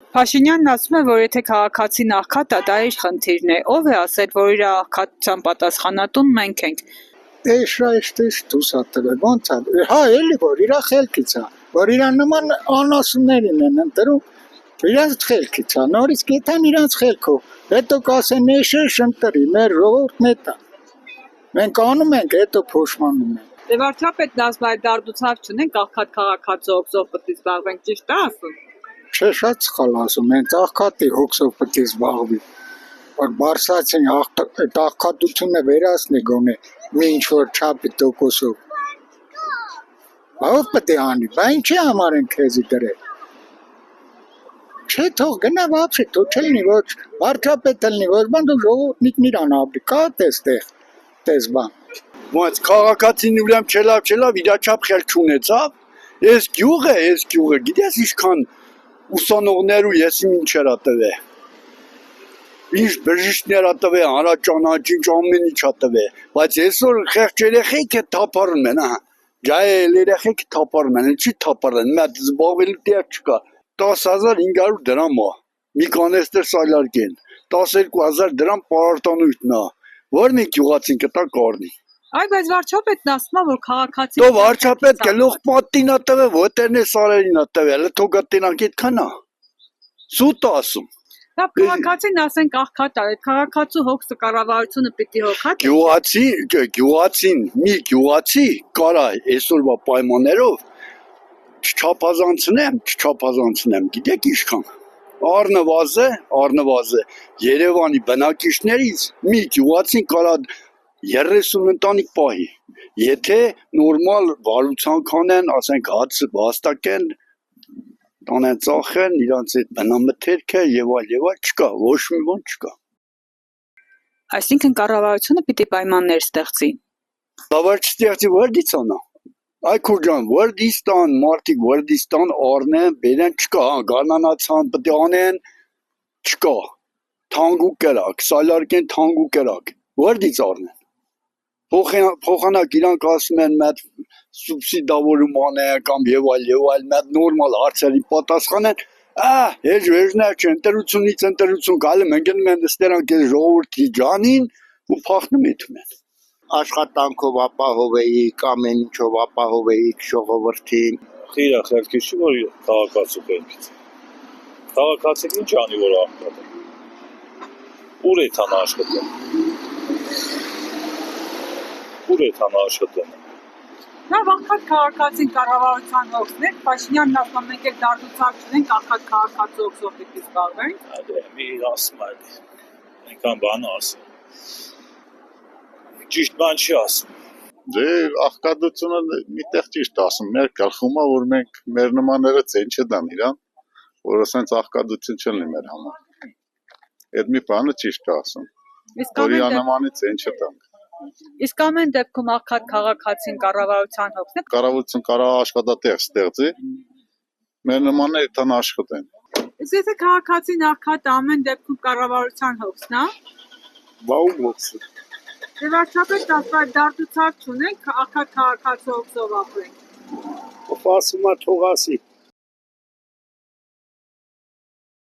Փաշինյանն ասում է, որ եթե քաղաքացին աղքատ է, դա իր խնդիրն է, ով է ասել, որ իր աղքատության պատասխանատուն մենք ենք։ Դու սատել ոնց է։ Հա, էլի որ իրա խելքից է, որ իրան նման անասուններին են ընտրում, իրանց խելքից է, նորից գետան իրանց խելքով, հետո կասեն էշեշ ընտրի, մեր ժողովուրդն էտ է։ Մենք անում ենք, հետո փոշմանում ենք։ Դե վարչապետն ասում է, դարդուցավ չունենք, աղքատ քաղաքացու հոգսով պետք է զբաղվենք, ճիշտ է ասում։ Չէ, շատ սխալ ասում, հենց աղքատի հոգսով պետք է զբաղվի։ Որ Բարսացին այդ աղքատությունը վերացնի գոնե մի ինչ-որ չափի տոկոսով։ Ով պետք է անի, բա ինչի համար են քեզի դրել։ Չէ, թող գնա вообще, թող չլինի, ոչ վարչապետ լինի, ոչ բան դու ժողովուրդն իրան ապրի, կա տեստեղ, տես բան։ Ոնց քաղաքացին ուրեմն չելավ իր չափ խելք չունեցավ, այս գյուղը, գիտես ինչքան ուսանողներ ու եսի ինչերա տվե։ Ինչ բժիշկներ տվե, հանրաճանաչ, ինչ ամեն ինչ տվե, բայց այսօր խեղճ երեխեք է թափառում են, ահա։ Ջայել երեխեք թափառում են, ինչի թափառեն, մատ զբաղվելու տեղ չկա։ 10500 դրամ է։ Մի կանեստր սալարկեն, 12000 դրամ պարարտանույթն է։ Որ մի գյուղացին կտա կառնի։ Այ բայց վարչապետն ասում է, որ քաղաքացին Դու վարչապետ գլուխ պատին ատվե, ոտերն է սարերին ատվե, հələ թողատենանք այդքան է։ Սուտ ասում։ Դա քաղաքացին ասենք աղքատ է, այդ քաղաքացու հոգսը կառավարությունը պիտի հոգա։ Գյուղացին, մի գյուղացի կարա այսօրվա պայմաններով չչափազանցնեմ, գիտեք ինչքան։ Առնվազը Երևանի բնակիչներից մի գյուղացին կարա 30 ընտանիք պահի, եթե նորմալ վարության կանեն, ասենք հացը վաստակեն, տանեն ծախեն, իրանց այդ բնամթերքը եւ այլ չկա, ոչ մի բան չկա։ Այսինքն կառավարությունը պիտի պայմաններ ստեղծի։ Դավար չստեղծի վարդից անա։ Այ քուրջան, վարդիստան, մարդիկ վարդիստան առնեն, բերեն, չկա, գարնանացան, պետք է անեն, չկա։ Թանգու կրակ, սալարկեն թանգու կրակ, վարդից առնեն։ Փոխանակ իրանք ասում են մատ սուբսիդավորում անեն կամ եւ այլ մատ նորմալ հարցերի պատասխանեն հեժվեժներ չէ ընտրությունից գալու մենք են ստերանք այս ժողովրդի ջանին ու փախնում են Աշխատանքով ապահովեիք, ամեն ինչով ապահովեիք ժողովրդին։ Խիրա խելքի չի որ քաղաքացու խելքից։ Քաղաքացին ինչ անի որ աղքատ է։ Ուր է թան աշխատում։ Նա աղքատ քաղաքացին կառավարության հոգսն է, Փաշինյանն ասում մենք էլ դարդուցակ չունենք, աղքատ քաղաքացու հոգսով պիտի զբաղվենք։ Այդե մի ասում այլ։ Այնքան բան ասում։ Ճիշտ բան չի ասում։ Դե աղքատությունը միտեղ ճիշտ ասում, մեր գլխում է որ մենք մեր նմանները ցեն չդան իրան, որ ասենց աղքատություն չլինի մեր համար։ Այդ մի բանը ճիշտ է ասում։ Որ իրանմանից ցեն չդանք։ Իսկ ամեն դեպքում աղքատ քաղաքացին կառավարության հոգսն է։ Կառավարություն կարող աշխատատեղ ստեղծի, մեր նմանները տան աշխատեն։ Իսկ եթե քաղաքացին աղքատ ամեն դեպքում կառավարության հոգսն է։ Բա ու հոգսը։ Դե վարչապետն ասում է դարդուցակ չունենք, աղքատ քաղաքացու հոգսով ապրենք։ Ով ասում է թող ասի։